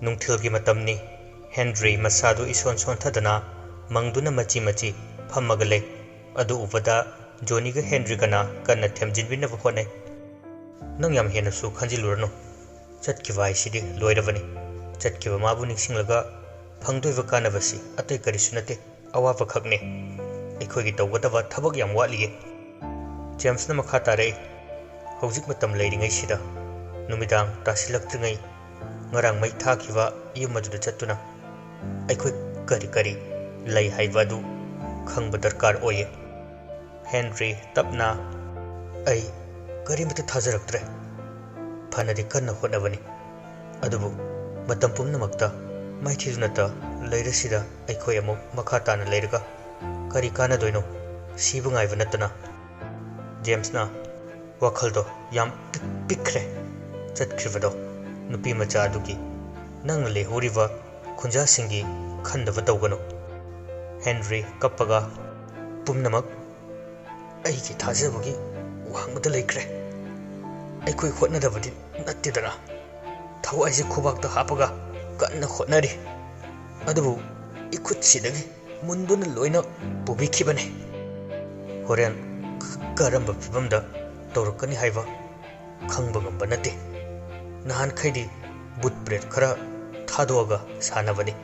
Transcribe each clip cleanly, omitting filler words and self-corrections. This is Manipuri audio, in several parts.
ꯅꯨꯡꯊꯤꯜꯒꯤ ꯃꯇꯝꯅꯤ ꯍꯦꯟꯔꯤ ꯃꯁꯥꯗꯨ ꯏꯁꯣꯟ ꯁꯣꯟꯊꯗꯅ ꯃꯪꯗꯨꯅ ꯃꯆꯤ ꯃꯆꯤ ꯐꯝꯃꯒ ꯂꯩ ꯑꯗꯨ ꯎꯕꯗ ꯖꯣꯅꯤꯒ ꯍꯦꯟꯔꯤꯒꯅ ꯀꯟꯅ ꯊꯦꯝꯖꯤꯟꯕꯤꯅꯕ ꯍꯣꯠꯅꯩ ꯅꯪ ꯌꯥꯝ ꯍꯦꯟꯅꯁꯨ ꯈꯟꯖꯤꯜꯂꯨꯔꯅꯨ ꯆꯠꯈꯤꯕ ꯍꯥꯏꯁꯤꯗꯤ ꯂꯣꯏꯔꯕꯅꯤ ꯆꯠꯈꯤꯕ ꯃꯥꯕꯨ ꯅꯤꯡꯁꯤꯡꯂꯒ ꯐꯪꯗꯣꯏꯕ ꯀꯥꯟꯅꯕꯁꯤ ꯑꯇꯩ ꯀꯔꯤꯁꯨ ꯅꯠꯇꯦ ꯑꯋꯥꯕ ꯈꯛꯅꯤ ꯑꯩꯈꯣꯏꯒꯤ ꯇꯧꯒꯗꯕ ꯊꯕꯛ ꯌꯥꯝ ꯋꯥꯠꯂꯤꯌꯦ ꯖꯦꯝꯁꯅ ꯃꯈꯥ ꯇꯥꯔꯛꯏ ꯍꯧꯖꯤꯛ ꯃꯇꯝ ꯂꯩꯔꯤꯉꯩꯁꯤꯗ ꯅꯨꯃꯤꯗꯥꯡ ꯇꯥꯁꯤꯜꯂꯛꯇ꯭ꯔꯤꯉꯩ ꯉꯔꯥꯡ ꯃꯩ ꯊꯥꯈꯤꯕ ꯌꯨꯝ ꯑꯗꯨꯗ ꯆꯠꯇꯨꯅ ꯑꯩꯈꯣꯏ ꯀꯔꯤ ꯀꯔꯤ ꯂꯩ ꯍꯥꯏꯕ ꯑꯗꯨ ꯈꯪꯕ ꯗꯔꯀꯥꯔ ꯑꯣꯏꯌꯦ ꯍꯦꯟꯔꯤ ꯇꯞꯅ ꯑꯩ ꯀꯔꯤꯃꯠꯇ ꯊꯥꯖꯔꯛꯇ꯭ꯔꯦ ꯐꯅꯗꯤ ꯀꯟꯅ ꯍꯣꯠꯅꯕꯅꯤ ꯑꯗꯨꯕꯨ ꯃꯇꯝ ꯄꯨꯝꯅꯃꯛꯇ ꯃꯥꯏꯊꯤꯗꯨꯅꯇ ꯂꯩꯔꯁꯤꯗ ꯑꯩꯈꯣꯏ ꯑꯃꯨꯛ ꯃꯈꯥ ꯇꯥꯅ ꯂꯩꯔꯒ ꯀꯔꯤ ꯀꯥꯟꯅꯗꯣꯏꯅꯣ ꯁꯤꯕ ꯉꯥꯏꯕ ꯅꯠꯇꯅ ꯖꯦꯝꯁꯅ ꯋꯥꯈꯜꯗꯣ ꯌꯥꯝ ꯄꯤꯛꯈ꯭ꯔꯦ ꯆꯠꯈ꯭ꯔꯤꯕꯗꯣ ꯅꯨꯄꯤ ꯃꯆꯥ ꯑꯗꯨꯒꯤ ꯅꯪꯅ ꯂꯩꯍꯧꯔꯤꯕ ꯈꯨꯟꯖꯥꯁꯤꯡꯒꯤ ꯈꯟꯗꯕ ꯇꯧꯒꯅꯨ ꯍꯦꯟꯔꯤ ꯀꯞꯄꯒ ꯄꯨꯝꯅꯃꯛ ꯑꯩꯒꯤ ꯊꯥꯖꯕꯒꯤ ꯋꯥꯡꯃꯗ ꯂꯩꯈ꯭ꯔꯦ ꯑꯩꯈꯣꯏ ꯍꯣꯠꯅꯗꯕꯗꯤ ꯅꯠꯇꯦꯗꯅ ꯊꯋꯥꯏꯁꯦ ꯈꯨꯕꯥꯛꯇ ꯍꯥꯞꯄꯒ ꯀꯟꯅ ꯍꯣꯠꯅꯔꯤ ꯑꯗꯨꯕꯨ ꯏꯈꯨꯠꯁꯤꯗꯒꯤ ꯃꯨꯟꯗꯨꯅ ꯂꯣꯏꯅ ꯄꯨꯕꯤꯈꯤꯕꯅꯤ ꯍꯣꯔꯦꯟ ꯀꯔꯝꯕ ꯐꯤꯕꯝꯗ ꯇꯧꯔꯛꯀꯅꯤ ꯍꯥꯏꯕ ꯈꯪꯕ ꯉꯝꯕ ꯅꯠꯇꯦ ꯅꯍꯥꯟꯈꯩꯗꯤ ꯕꯨꯠ ꯕ꯭ꯔꯦꯗ ꯈꯔ ꯊꯥꯗꯣꯛꯑꯒ ꯁꯥꯟꯅꯕꯅꯤ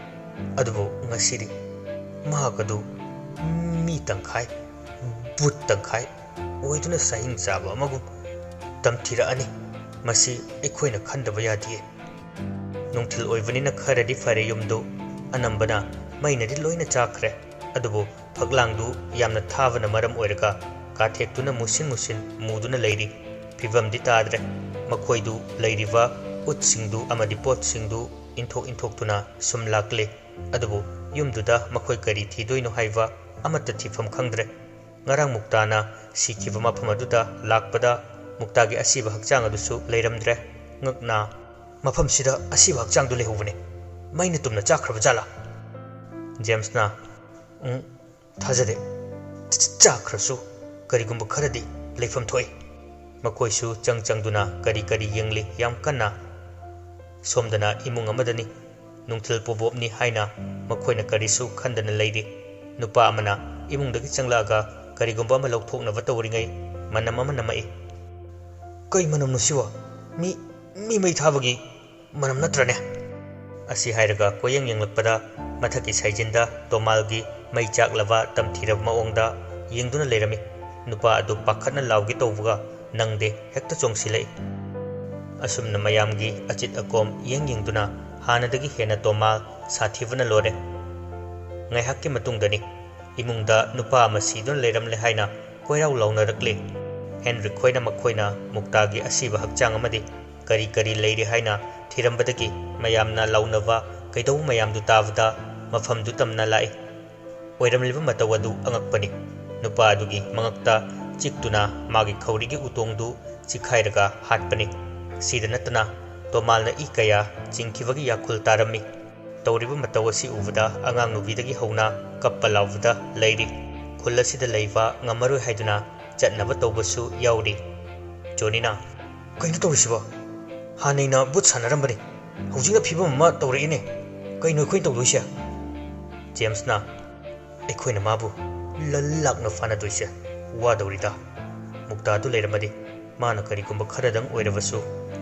ꯑꯗꯨꯕꯨ ꯉꯁꯤꯗꯤ ꯃꯍꯥꯛ ꯑꯗꯨ ꯃꯤ ꯇꯪꯈꯥꯏ ꯕꯨꯠ ꯇꯪꯈꯥꯏ ꯑꯣꯏꯗꯨꯅ ꯆꯍꯤꯡ ꯆꯥꯕ ꯑꯃꯒꯨꯝ ꯇꯝꯊꯤꯔꯛꯑꯅꯤ ꯃꯁꯤ ꯑꯩꯈꯣꯏꯅ ꯈꯟꯗꯕ ꯌꯥꯗꯦ ꯅꯨꯡꯊꯤꯜ ꯑꯣꯏꯕꯅꯤꯅ ꯈꯔꯗꯤ ꯐꯔꯦ ꯌꯨꯝꯗꯨ ꯑꯅꯝꯕꯅ ꯃꯩꯅꯗꯤ ꯂꯣꯏꯅ ꯆꯥꯛꯈ꯭ꯔꯦ ꯑꯗꯨꯕꯨ ꯐꯛꯂꯥꯡꯗꯨ ꯌꯥꯝꯅ ꯊꯥꯕꯅ ꯃꯔꯝ ꯑꯣꯏꯔꯒ ꯀꯥꯊꯦꯛꯇꯨꯅ ꯃꯨꯁꯤꯟ ꯃꯨꯗꯨꯅ ꯂꯩꯔꯤ ꯐꯤꯕꯝꯗꯤ ꯇꯥꯗ꯭ꯔꯦ ꯃꯈꯣꯏꯗꯨ ꯂꯩꯔꯤꯕ ꯎꯠꯁꯤꯡꯗꯨ ꯑꯃꯗꯤ ꯄꯣꯠꯁꯤꯡꯗꯨ ꯏꯟꯊꯣꯛꯇꯨꯅ ꯁꯨꯝ ꯂꯥꯛꯂꯦ ꯑꯗꯨꯕꯨ ꯌꯨꯝꯗꯨꯗ ꯃꯈꯣꯏ ꯀꯔꯤ ꯊꯤꯗꯣꯏꯅꯣ ꯍꯥꯏꯕ ꯑꯃꯠꯇ ꯊꯤꯐꯝ ꯈꯪꯗ꯭ꯔꯦ ꯉꯔꯥꯡ ꯃꯨꯛꯇꯥꯅ ꯁꯤꯈꯤꯕ ꯃꯐꯝ ꯑꯗꯨꯗ ꯂꯥꯛꯄꯗ ꯃꯨꯛꯇꯥꯒꯤ ꯑꯁꯤꯕ ꯍꯛꯆꯥꯡ ꯑꯗꯨꯁꯨ ꯂꯩꯔꯝꯗ꯭ꯔꯦ ꯉꯛꯅ ꯃꯐꯝꯁꯤꯗ ꯑꯁꯤꯕ ꯍꯛꯆꯥꯡꯗꯨ ꯂꯩꯍꯧꯕꯅꯤ ꯃꯩꯅ ꯇꯨꯝꯅ ꯆꯥꯛꯈ꯭ꯔꯕ ꯖꯥꯠꯂꯥ ꯖꯦꯝꯁꯅ ꯊꯥꯖꯗꯦ ꯆꯥꯛꯈ꯭ꯔꯁꯨ ꯀꯔꯤꯒꯨꯝꯕ ꯈꯔꯗꯤ ꯂꯩꯐꯝ ꯊꯣꯛꯏ ꯃꯈꯣꯏꯁꯨ ꯆꯪꯗꯨꯅ ꯀꯔꯤ ꯀꯔꯤ ꯌꯦꯡꯂꯤ ꯌꯥꯝ ꯀꯟꯅ ꯁꯣꯝꯗꯅ ꯏꯃꯨꯡ ꯑꯃꯗꯅꯤ ꯅꯨꯡꯊꯤꯜ ꯄꯣꯕꯣꯞꯅꯤ ꯍꯥꯏꯅ ꯃꯈꯣꯏꯅ ꯀꯔꯤꯁꯨ ꯈꯟꯗꯅ ꯂꯩꯔꯤ ꯅꯨꯄꯥ ꯑꯃꯅ ꯏꯃꯨꯡꯗꯒꯤ ꯆꯪꯂꯛꯑꯒ ꯀꯔꯤꯒꯨꯝꯕ ꯑꯃ ꯂꯧꯊꯣꯛꯅꯕ ꯇꯧꯔꯤꯉꯩ ꯃꯅꯝ ꯑꯃ ꯅꯝꯃꯛꯏ ꯀꯩ ꯃꯅꯝꯅꯣ ꯁꯤꯕꯣ ꯃꯤ ꯃꯩ ꯊꯥꯕꯒꯤ ꯃꯅꯝ ꯅꯠꯇ꯭ꯔꯅꯦ ꯑꯁꯤ ꯍꯥꯏꯔꯒ ꯀꯣꯌꯦꯡ ꯌꯦꯡꯂꯛꯄꯗ ꯃꯊꯛꯀꯤ ꯁꯥꯏꯖꯤꯟꯗ ꯇꯣꯃꯥꯜꯒꯤ ꯃꯩ ꯆꯥꯛꯂꯕ ꯇꯝꯊꯤꯔꯕ ꯃꯑꯣꯡꯗ ꯌꯦꯡꯗꯨꯅ ꯂꯩꯔꯝꯃꯤ ꯅꯨꯄꯥ ꯑꯗꯨ ꯄꯥꯈꯠꯅ ꯂꯥꯎꯒꯦ ꯇꯧꯕꯒ ꯅꯪꯗꯦ ꯍꯦꯛꯇ ꯆꯣꯡꯁꯤꯜꯂꯛꯏ ꯑꯁꯨꯝꯅ ꯃꯌꯥꯝꯒꯤ ꯑꯆꯤꯠ ꯑꯀꯣꯝ ꯌꯦꯡꯗꯨꯅ ꯍꯥꯟꯅꯗꯒꯤ ꯍꯦꯟꯅ ꯇꯣꯃꯥꯜ ꯁꯥꯊꯤꯕꯅ ꯂꯣꯏꯔꯦ ꯉꯥꯏꯍꯥꯛꯀꯤ ꯃꯇꯨꯡꯗꯅꯤ ꯏꯃꯨꯡꯗ ꯅꯨꯄꯥ ꯑꯃ ꯁꯤꯗꯨꯅ ꯂꯩꯔꯝꯂꯦ ꯍꯥꯏꯅ ꯀꯣꯏꯔꯥꯎ ꯂꯥꯎꯅꯔꯛꯂꯤ ꯍꯦꯟꯔꯤ ꯈꯣꯏꯅ ꯃꯈꯣꯏꯅ ꯃꯨꯛꯇꯥꯒꯤ ꯑꯁꯤꯕ ꯍꯛꯆꯥꯡ ꯑꯃꯗꯤ ꯀꯔꯤ ꯀꯔꯤ ꯂꯩꯔꯤ ꯍꯥꯏꯅ ꯊꯤꯔꯝꯕꯗꯒꯤ ꯃꯌꯥꯝꯅ ꯂꯥꯎꯅꯕ ꯀꯩꯗꯧꯕ ꯃꯌꯥꯝꯗꯨ ꯇꯥꯕꯗ ꯃꯐꯝꯗꯨ ꯇꯝꯅ ꯂꯥꯛꯏ ꯑꯣꯏꯔꯝꯂꯤꯕ ꯃꯇꯧ ꯑꯗꯨ ꯑꯉꯛꯄꯅꯤ ꯅꯨꯄꯥ ꯑꯗꯨꯒꯤ ꯃꯉꯛꯇ ꯆꯤꯛꯇꯨꯅ ꯃꯥꯒꯤ ꯈꯧꯔꯤꯒꯤ ꯎꯇꯣꯡꯗꯨ ꯆꯤꯛꯈꯥꯏꯔꯒ ꯍꯥꯠꯄꯅꯤ ꯁꯤꯗ ꯅꯠꯇꯅ ꯇꯣꯃꯥꯜꯅ ꯏ ꯀꯌꯥ ꯆꯤꯡꯈꯤꯕꯒꯤ ꯌꯥꯈꯨꯜ ꯇꯥꯔꯝꯃꯤ ꯇꯧꯔꯤꯕ ꯃꯇꯧ ꯑꯁꯤ ꯎꯕꯗ ꯑꯉꯥꯡ ꯅꯨꯕꯤꯗꯒꯤ ꯍꯧꯅ ꯀꯞꯄ ꯂꯥꯎꯕꯗ ꯂꯩꯔꯤ ꯈꯨꯜ ꯑꯁꯤꯗ ꯂꯩꯕ ꯉꯝꯃꯔꯣꯏ ꯍꯥꯏꯗꯨꯅ ꯆꯠꯅꯕ ꯇꯧꯕꯁꯨ ꯌꯥꯎꯔꯤ ꯖꯣꯅꯤꯅ ꯀꯩꯅꯣ ꯇꯧꯔꯤꯁꯤꯕꯣ ꯍꯥꯟꯅꯩꯅ ꯕꯨꯠ ꯁꯥꯟꯅꯔꯝꯕꯅꯤ ꯍꯧꯖꯤꯛꯅ ꯐꯤꯕꯝ ꯑꯃ ꯇꯧꯔꯛꯏꯅꯦ ꯀꯩꯅꯣ ꯑꯩꯈꯣꯏꯅ ꯇꯧꯗꯣꯏꯁꯦ ꯖꯦꯝꯁꯅ ꯑꯩꯈꯣꯏꯅ ꯃꯥꯕꯨ ꯂꯥꯛꯅ ꯐꯥꯅꯗꯣꯏꯁꯦ ꯋꯥꯗꯧꯔꯤꯗ ꯃꯨꯛꯇꯥꯗꯨ ꯂꯩꯔꯝꯃꯗꯤ ꯃꯥꯅ ꯀꯔꯤꯒꯨꯝꯕ ꯈꯔꯗꯪ ꯑꯣꯏꯔꯕꯁꯨ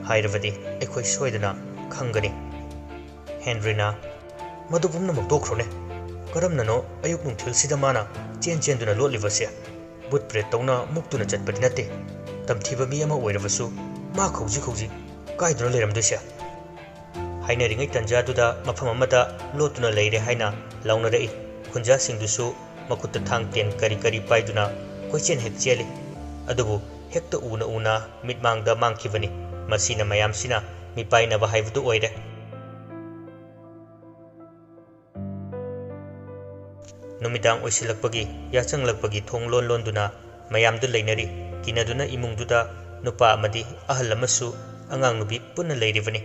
ꯍꯥꯏꯔꯕꯗꯤ ꯑꯩꯈꯣꯏ ꯁꯣꯏꯗꯅ ꯈꯪꯒꯅꯤ ꯍꯦꯟꯔꯤꯅ ꯃꯗꯨ ꯄꯨꯝꯅꯃꯛ ꯇꯣꯛꯈ꯭ꯔꯣꯅꯦ ꯀꯔꯝꯅꯅꯣ ꯑꯌꯨꯛ ꯅꯨꯡꯊꯤꯜꯁꯤꯗ ꯃꯥꯅ ꯆꯦꯟꯗꯨꯅ ꯂꯣꯠꯂꯤꯕꯁꯦ ꯕꯨꯠ ꯕ꯭ꯔꯦꯗ ꯇꯧꯅ ꯃꯨꯛꯇꯨꯅ ꯆꯠꯄꯗꯤ ꯅꯠꯇꯦ ꯇꯝꯊꯤꯕ ꯃꯤ ꯑꯃ ꯑꯣꯏꯔꯕꯁꯨ ꯃꯥ ꯍꯧꯖꯤꯛ ꯀꯥꯏꯗꯨꯅ ꯂꯩꯔꯝꯗꯣꯏꯁꯦ ꯍꯥꯏꯅꯔꯤꯉꯩ ꯇꯟꯖꯥꯗꯨꯗ ꯃꯐꯝ ꯑꯃꯗ ꯂꯣꯠꯇꯨꯅ ꯂꯩꯔꯦ ꯍꯥꯏꯅ ꯂꯥꯎꯅꯔꯛꯏ ꯈꯨꯟꯖꯥꯁꯤꯡꯗꯨꯁꯨ ꯃꯈꯨꯠꯇ ꯊꯥꯡ ꯇꯦꯟ ꯀꯔꯤ ꯄꯥꯏꯗꯨꯅ ꯀꯣꯏꯆꯦꯟ ꯍꯦꯛ ꯆꯦꯜꯂꯤ ꯑꯗꯨꯕꯨ ꯍꯦꯛꯇ ꯎꯅ ꯃꯤꯠꯃꯥꯡꯗ ꯃꯥꯡꯈꯤꯕꯅꯤ ꯃꯁꯤꯅ ꯃꯌꯥꯝꯁꯤꯅ ꯃꯤꯄꯥꯏꯅꯕ ꯍꯥꯏꯕꯗꯨ ꯑꯣꯏꯔꯦ ꯅꯨꯃꯤꯗꯥꯡ ꯑꯣꯏꯁꯤꯜꯂꯛꯄꯒꯤ ꯌꯥꯆꯪꯂꯛꯄꯒꯤ ꯊꯣꯡ ꯂꯣꯟꯗꯨꯅ ꯃꯌꯥꯝꯗꯨ ꯂꯩꯅꯔꯤ ꯀꯤꯅꯗꯨꯅ ꯏꯃꯨꯡꯗꯨꯗ ꯅꯨꯄꯥ ꯑꯃꯗꯤ ꯑꯍꯜ ꯑꯃꯁꯨ ꯑꯉꯥꯡ ꯅꯨꯕꯤ ꯄꯨꯟꯅ ꯂꯩꯔꯤꯕꯅꯤ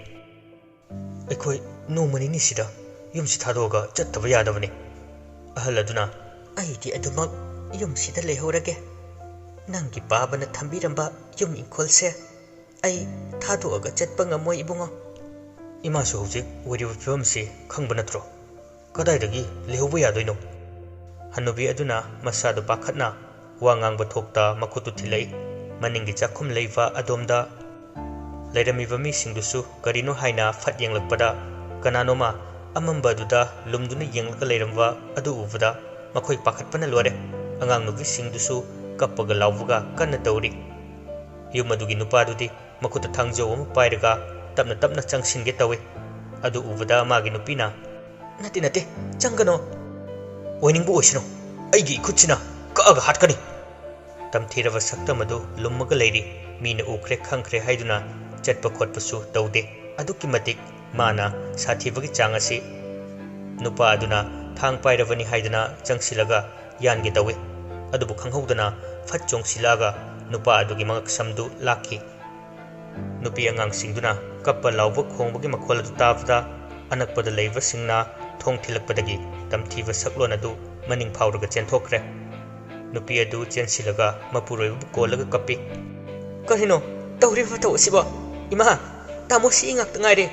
ꯑꯩꯈꯣꯏ ꯅꯣꯡꯃ ꯅꯤꯅꯤꯁꯤꯗ ꯌꯨꯝꯁꯤ ꯊꯥꯗꯣꯛꯑꯒ ꯆꯠꯇꯕ ꯌꯥꯗꯕꯅꯤ ꯑꯍꯜ ꯑꯗꯨꯅ ꯑꯩꯗꯤ ꯑꯗꯨꯃꯛ ꯌꯨꯝꯁꯤꯗ ꯂꯩꯍꯧꯔꯒꯦ ꯅꯪꯒꯤ ꯕꯥꯕꯅ ꯊꯝꯕꯤꯔꯝꯕ ꯌꯨꯝ ꯏꯪꯈꯣꯜꯁꯦ ꯑꯩ ꯊꯥꯗꯣꯛꯑꯒ ꯆꯠꯄ ꯉꯝꯃꯣꯏ ꯏꯕꯨꯡꯉꯣ Imasu hojik wariba fivamsi khangba natro kadaidagi lehauba yadoino Hanubi aduna masadu pakhatna wa ngangba thokta makutu thilai maningi chakhum leiva adomda leiramiba misingdusu karino haina phat yenglakpada kananoma amamba duda lumduna yenglaka leiramwa adu ubada makhoi pakhatpana lore angang nubi singdusu kappaga lawbuga kanna tawri yumadugi nupadudi makuta thangjo ama pairaga tapna tapna changsinge tawe adu ubada magi nupina nate changano oiningbu oisino aigi khuchina kaaga hatkani tamthiraba saktamadu lummaga leiri mina ukre khangkre haiduna chatpa khotpasu tawde aduki matik mana sathibagi changasi nupa aduna thang pairavani haiduna changsilaga yange tawe adubu khanghodana phat chongsilaga nupa adugi mangak samdu lakhi nupi angang singduna kappa lawba khongbagi makhol adu tabda anakpada leiva singna thong thilakpadagi tamthiba saklon adu maning phawraga chenthokre nupi adu chensilaga mapuroibu kolaga kappi karino tawriba tawsiba ima tamosi ingak tangaire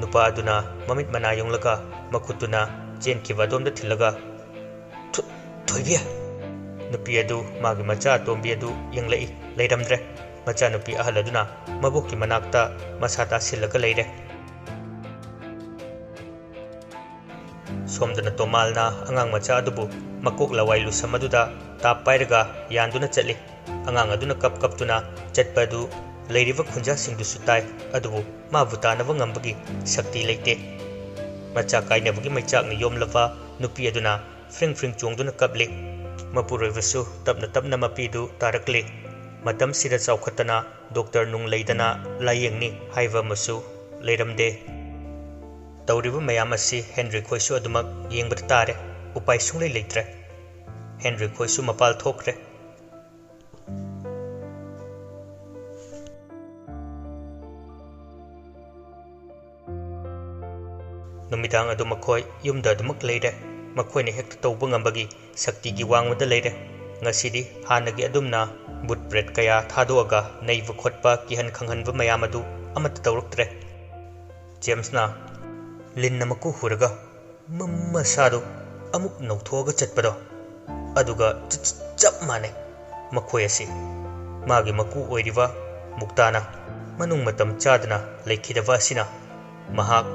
nupa aduna mamit mana yonglaga makutuna chenkiba domda thilaga thoibia nupi adu magi macha tombi adu yenglai leiramdre macha nupi ahal aduna mabokki manakta masata silaga leire somdana tomalna angang macha adubu makok lawailu samaduda tap pairaga yanduna chatli angang aduna kaptuna chatpadu leiriva khunja singdusu tai adubu mabutanava ngambagi sakti leite macha kainabagi maichakni yomlava nupi aduna fring chongduna kapli mapuroivasu tapna mapidu tarakli matam sida chawkhatana doctor nung leidana layengni haiva masu leiramde tawriba mayam asi Henry khoisu adumak yengbata tare upai sunglei leitre Henry khoisu mapal thokre numidang adu makhoi yumda adumak leire makhoine hekta tawba ngambagi sakti gi wangmada leire ngasidi hanagi adumna but bread kaya thadoaga neiva khotpa kihan khanghanba mayam adu amata tawruktre James na linna maku huraga masado amuk nauthoga chatpado aduga chap mane makhoi asi magi maku oiriva muktana manung matam chadna leikhidava asina mahak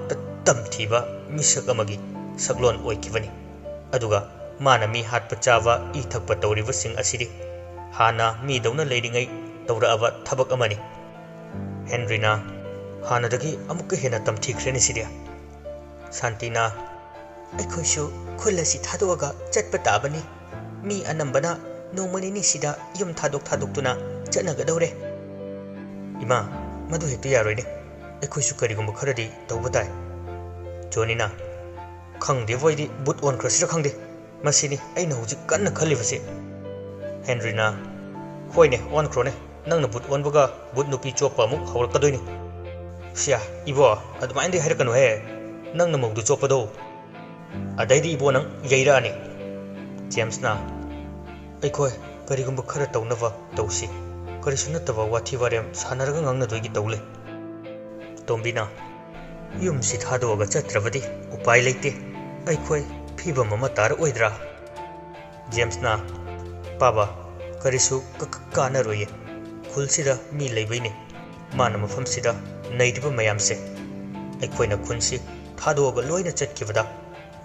tamthiba misak amagi saklon oikivani aduga mana mi hatpa chawa I thakpa tawriva sing asiri hana mi dauna leiringai tawraaba thabak amani Henryna hanadagi amukka hena tamthikhreni sidia Santina aikhoisu khulasi thadoga chatpa tabani mi anambana nomani ni sida yum thadok tuna chanaga dawre ima madu hektu yaroine aikhoisu karigumba kharadi tawbadai Jonina khangde voidi but on krasira khangde masini aina huji kanna khalibase Henryna hoine on krone nangna but on baga but nupi chopa mu hawrakadoini sia ibo admainde harakanu he nang namogdu chopado adaidi ibo nang yairani James na aikoi karigumba khara tawnava tawsi karisu nattaba wathi warem sanaraga ngangna doigi tawle tombina yum si thadoga chatrabadi upai leite aikoi phiba mama tar oidra James na baba karisu kana roye khulsida mi leibaini mana mafam sida naidiba mayamse aikoina khunsi thadoga loina chatkibada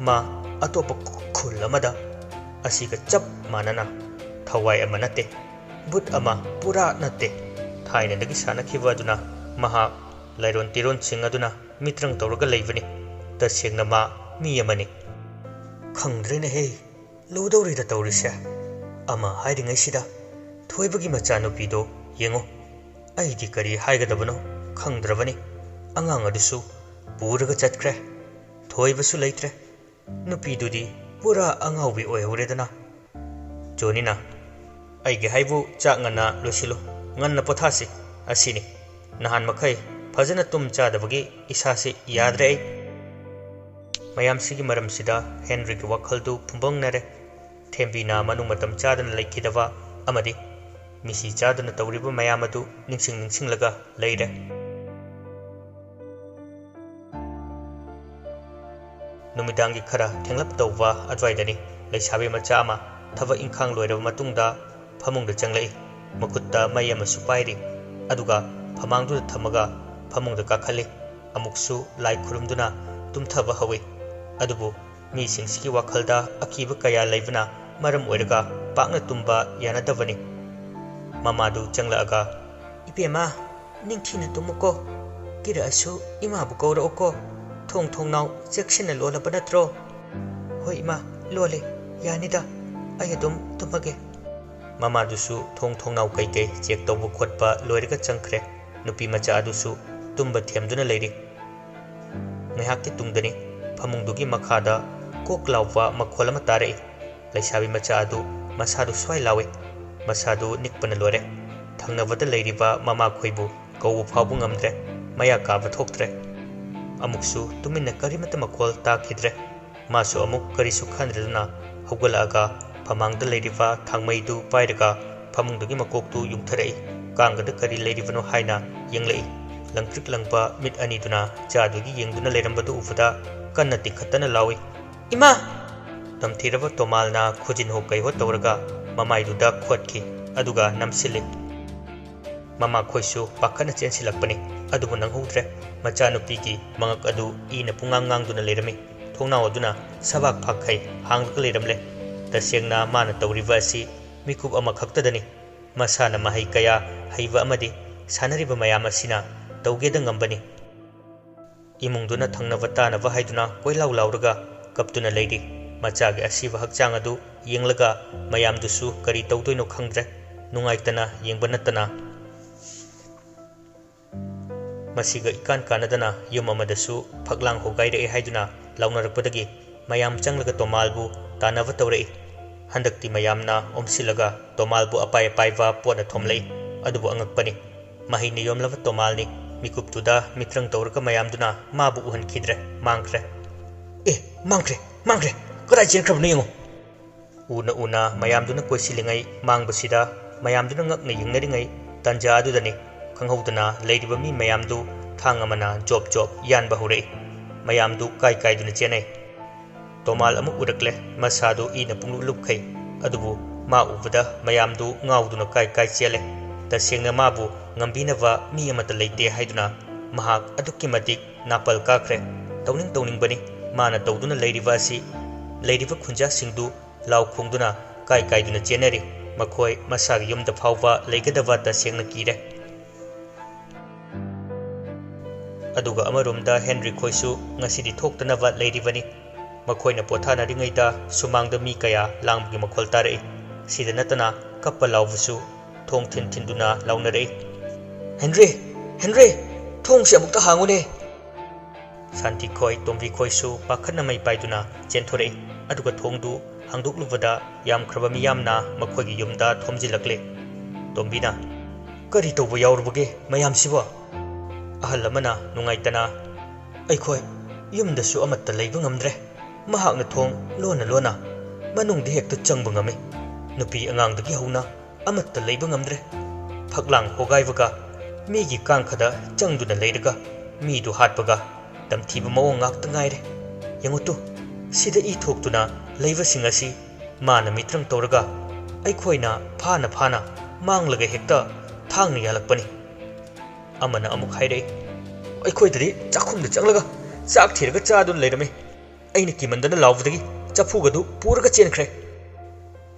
ma atopa khul amada asiga chap manana thawai amanate but ama pura nate thaina dagi sanakhiba aduna maha lairon tiron singaduna mitrang tawraga leibani tasengna ma mi amani khangdrene he lodawrida tawrisa ama hairingai sida thoibagi machano pido yengo aidi kari haigadabano khangdrabani angang adusu puraga chatkre thoibasu leitre nupidudi pura angaubi oihoredana Jonina aige haibu changana losilo nganna pothasi asini nahan makai fajana tum chadabagi isasi yadre mayam sigi maram sida Henry ki wakhaldu phumbongnare thembina manung matam chadana laikidava amadi misi chadana tawriba mayam adu ningsing laga leire नुमिदांगी खरा थेंगलप तौवा अद्वाइदनी लेसाबी मचा अमा थबक इंखांग लोइरब मतुंगदा फमुंगदा चंगलई मखुत्ता मई अमसु पाइरी अदुगा फमांगदुदा थमगा फमुंगदा काखल्ली अमुकसु लाई खुरुमदुना तुमथब हवे अदुबु मीसिंगसिगी वाखलदा अकीब कया लेबना मरम ओइरगा पाकना तुंबा यानदबनी ममादु चंगलागा इपेमा निंगथिना तुमुको किरासु इमाबु कौरओको थोंग थोंगनाव चेक्सिना लोलबा नत्रो होय इमा लोले यानिदा अय अदुम तुमगे ममादुसु थोंग थोंगनाव कैकै चेक तौबु खोटपा लोइरगा चंखरे नुपी मचा अदुसु तुंबा थेमदुना लेरी ngayakki tungdani famungdugi makhada koklawwa makhol ama tare laisabi macha adu masadu swai lawe masadu nikpana lore thangnawada leiriba mama khoibu kau phabu ngamdre maya ka ba thoktre amuksu tuminna karimata makhol ta khidre masu amuk karisu khandrena hogalaga famangda leiriba thangmaidu pairaga famungdugi makoktu yungtharei kangada kari leiribano haina yenglei langtrik langpa mit ani duna chadugi yengduna lerambadu ufada kanna tikhatana lawi ima tamthiraba tomalna khujin ho kai ho tawraga mamai duda khotki aduga namsile mama khoisu pakhana chensilakpani adubu nanghodre macha nupi gi mangak adu ina pungang ngang duna lerami thongna oduna sabak phakai hangka leramle tasengna mana tawriba si mikub ama khaktadani masana mahai kaya haiba amadi sanariba mayam asina तौगेद ngambani imungduna thangnava tanava haiduna koilau lauraga kaptuna leidi machagi asiba hakchang adu yenglaga mayamdusu kari taudoino khangdre nungaitana yengbanatana masiga ikan kanadana yum amadasu phaklang hogaire haiduna launarakpadagi mayam changlaga tomalbu tanava taurei handakti mayamna omsilaga tomalbu apai apaiwa pona thomlei adubu angakpani mahini yomlava tomalni mikuptuda mitrang tawraka mayamduna mabu uhan khidre mangkre mangkre karai chenkhrab ne yango una mayamduna koisilingai mangbasida mayamduna ngakna yingnaringai tanja adudani khanghodana leiriba mi mayamdu thangamana job yanba hore mayamdu kai duna chenai tomal amu urakle masadu ina punglu lupkhai adubu ma ubada mayamdu ngauduna kai chele tasengna mabu ngambinava mi amata leite haiduna mahak adukki matik napal kakre tawning bani mana tawduna leiriva khunja singdu law khungduna kai duna cheneri makhoi masagi yumda phawwa leigadava tasengna kire aduga amarumda henry khoisu ngasidi thoktanava leirivani makhoina pothana ringaida sumangda mi kaya langbugi makhol tare sida natana kappa lawbusu thong thinduna launare Henry thong se amukta hangune santi khoi tombi khoi su pakhana mai paiduna chenthore aduga thongdu hangduklubada yam khraba mi yamna makhogi yumda thomjilakle tombina kari tobu yaurbuge mayam siwa ahalamana nungaitana aikhoi yumda su amatta leiba ngamdre mahakna thong lona manungdi hekta changba ngame nupi angangdagi hauna amatta leiba ngamdre phaklang hogaiwaga migi kangkhada changduna leiraga midu hatpaga tamthiba mawong ngakta ngaire yangutu sida I thoktuna leibasing asi mana mitrang tawraga aikhoina phana manglaga hekta thangna yalakpani amana amuk haire aikhoidari chakhumda changlaga chak thiraga chadun leirame aina kimandana lawbudagi chapugadu puraga chenkhre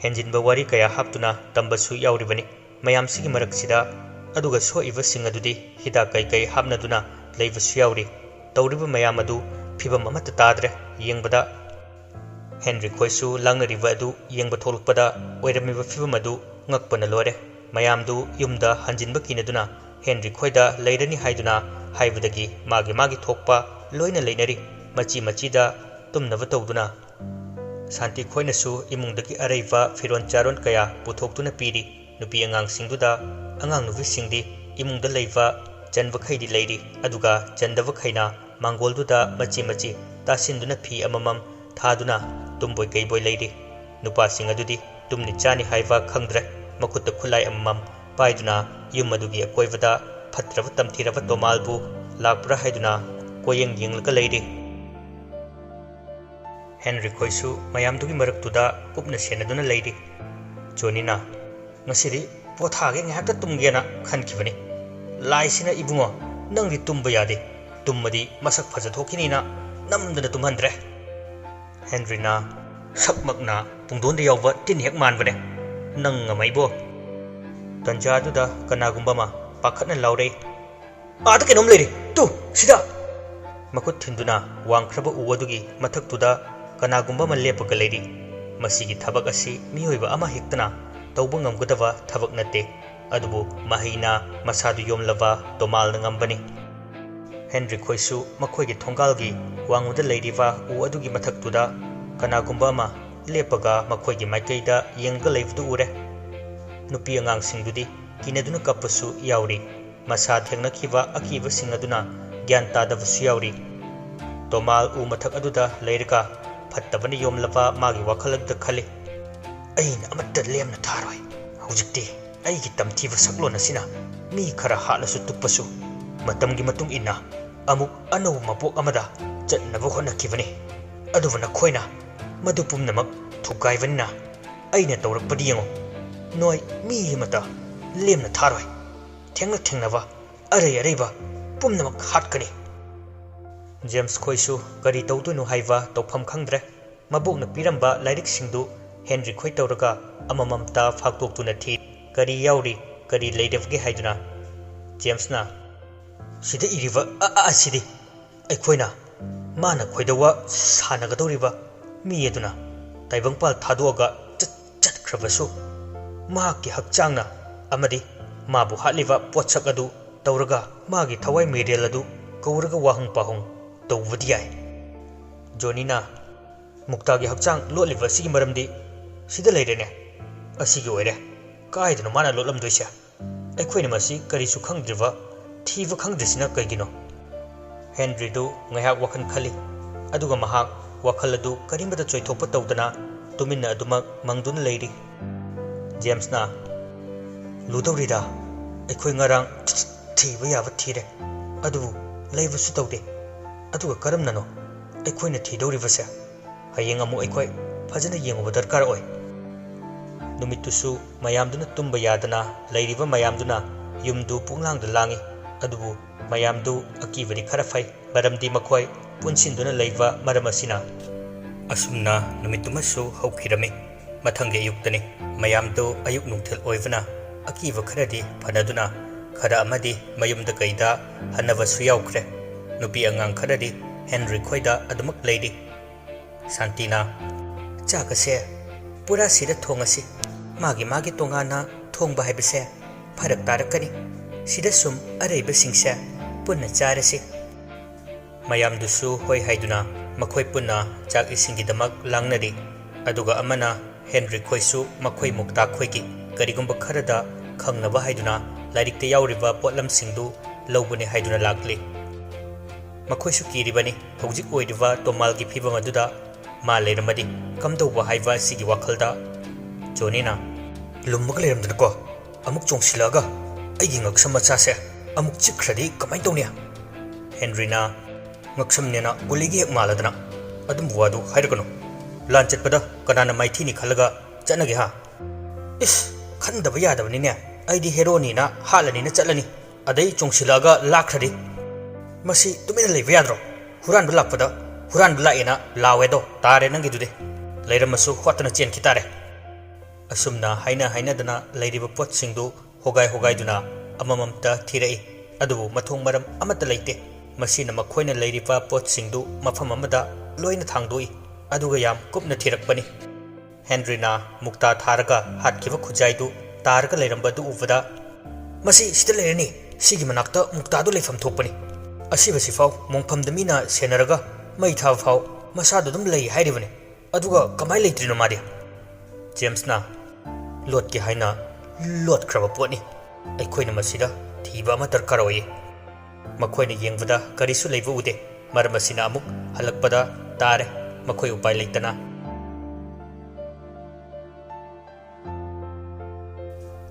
henjinba wari kaya haptuna tambasu yauribani mayamsigi maraksida aduga soiba singadudi hida kai hapnaduna leibasu yauri tawriba mayam adu phibam amata tadre yengbada henry khoisu langnariba adu yengba tholukpada oiramiba phibam adu ngakpana lore mayamdu yumda hanjinba kinaduna henry khoida leirani haiduna haibadagi magi thokpa loina leinari machi da tumnava tawduna santi khoinasu imungdagi araiba firon charon kaya puthokduna piri nupi angang singduda angang nuvi singdi imungda leiba janva khaidi leiri aduga jandava khaina mangolduda machi tasinduna phi amamam thaduna tumboi keiboy leiri nupa sing adudi tumni chani haiva khangdre makutta khulai amamam paiduna yum adugi akoivada phatrava tamthirava tomalbu lakpra haiduna koyeng yenglaga leiri Henry khoisu mayamdugi maraktuda kupna senaduna leiri. Jonina ngasiri pothage ngahakta tumgena khankibani. Laisina ibungo nangdi tumba yade. Tummadi masak fajathokini na namdana tumhandre. Henry na sakmakna pungdonda yawba tin hek manbane. Nang ngamaibo. Tanjaduda kanagumba ma pakhatna laure. Ada kenom leiri. Tu sida. Makut thinduna wangkraba uwadugi mathaktuda kanagumba ma lepaga leiri. Masigi thabak asi miyoiba ama hektana tauba ngamgadaba thabak natte. Adubu mahina masadu yomlava tomalna ngambani. Henry khoisu makhoigi thongalgi wanguda leiriva uwadugi mathaktuda kanagumba ma lepaga makhoigi maikaida yengga leivdu ure. Nupi angangsingdudi kinaduna kapasu yauri. Masa thengnakiba akiba singaduna gyan tadavasu yauri. Tomal u mathak aduda leirika fattabani yomlava magi wakhalagda khali. Aina amatta lemna tharoi. Hujikti aigi tamthiba saklon asina mi khara halasu tupasu. Matamgi matung ina amuk anaw mapok amada chatnaba honakibani. Aduvana khoina madu pumnamak thukaivanina aina tawrakpadi yengo. Noi mi mata lemna tharoi. Thengnava areiba pumnamak hatkani. James khoisu kari tawduno haiva tawpham khangdre. Mabokna piramba lairik singdu Henry khoi tawraga amamamta phaktoktuna thi kari yauri kari leidevge haiduna. James na sida iriva asidi aikhoina mana khoidawa sanagadoriba mi eduna taibangpal thadoga chatkhrabasu mahaki hakchangna amadi mabu hatliva potsak adu tawraga magi thawai medel adu kauraga wahang pahung tawbadi yai. Jonina muktagi hakchang lotliva sigi maramdi sida leirene asigi oire kaiduna mana lotlamdoisa aikhoina masi karisu khangdriva thiva khangdrisina kaigino. Henry du ngahak wakhan khali aduga mahak wakhal adu karimada choithopa tawdana tuminna adumak mangduna leiri. James na ludawrida aikhoi ngarang thiba yaba thire adubu leibusu tawde aduga karamnano aikhoina thidawribase hayeng amu aikhoi fajana yenguba darkar oi. Numitusu mayamduna tumba yadana leiriba mayamduna yumdu punglangda langi adubu mayamdu akibari khara fai maramdi makhoi punsinduna leiva maramasina. Asumna numitumasu haukhirami mathangi ayuktani mayamdu ayuk nungthil oivana akiva kharadi phanaduna khara amadi mayumda kaida hanabasu yaukre. Nupi angang kharadi Henry khoida adumak leidi. Santina chakase pura sida thongasi magi tongana thongba haibase pharak tarakani sida sum areiba singse punna charasi. Mayamdusu hoi haiduna makhoi punna chak isingidamak langnari aduga amana Henry khoisu makhoi mukta khoigi karigumba kharada khangnaba haiduna lairikta yauriba potlam singdu lobune haiduna lakli. Makhoisu kiribani hojik oidiva tomalgi phibam aduda ma leiramadi kamdauba haiva sigi wakhalda. Jonina lummak leiramdana ko amuk chongsilaga aigi ngaksam machase amuk chikhradi kamai tawnia. Henry na ngaksamnena guligi hek maladana adum wadu hairagano lanchatpada kanana maithini khalaga chanage ha. Is khandaba yadabanine aidi heroni na halani na chalani adai chongsilaga lakhradi masi tumina leiba yadro huran lakpada huran laena lawedo tare nangidude leiramasu hotana chen kitare. Asumna haina dana leiriba pot singdu hogai duna amamamta thirai adubu mathong maram amata leite masina makhoina leiriba pot singdu mafam amada loina thangdoi aduga yam kupna thirakpani. Henry na mukta tharaga hatkiba khujaidu targa leiramba du uvada masi sida leirani sigi manakta mukta du leifam thokpani asiba sifau mongphamda mina senaraga mai tha fau masadu dum lei hairibani aduga kamai leitrino mari. James na lot ki haina lot kraba potni aikhoina masida thiba ama darkar oye. Makhoina yengbada karisu leiba ude maramasina amuk halakpada tare makhoi upai leitana.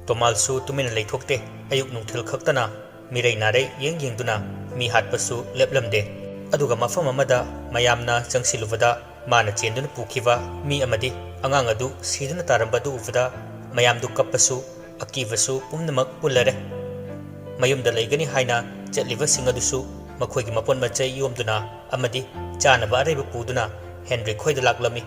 Tomalsu tumina leithokte ayuk nungthil khaktana mirai nare yengduna mi hatpasu leplamde aduga mafam amada mayamna changsiluvada ꯃꯥꯅ ꯆꯦꯟꯗꯨꯅ ꯄꯨꯈꯤꯕ ꯃꯤ ꯑꯃꯗꯤ ꯑꯉꯥꯡ ꯑꯗꯨ ꯁꯤꯗꯨꯅ ꯇꯥꯔꯝꯕ ꯑꯗꯨ ꯎꯕꯗ ꯃꯌꯥꯝꯗꯨ ꯀꯞꯄꯁꯨ ꯑꯀꯤꯕꯁꯨ ꯄꯨꯝꯅꯃꯛ ꯄꯨꯜꯂꯔꯦ ꯃꯌꯨꯝꯗ ꯂꯩꯒꯅꯤ ꯍꯥꯏꯅ ꯆꯠꯂꯤꯕꯁꯤꯡ ꯑꯗꯨꯁꯨ ꯃꯈꯣꯏꯒꯤ ꯃꯄꯣꯠ ꯃꯆꯩ ꯌꯣꯝꯗꯨꯅ ꯑꯃꯗꯤ ꯆꯥꯅꯕ ꯑꯔꯩꯕ ꯄꯨꯗꯨꯅ ꯍꯦꯟꯔꯤ ꯈꯣꯏꯗ ꯂꯥꯛꯂꯝꯃꯤ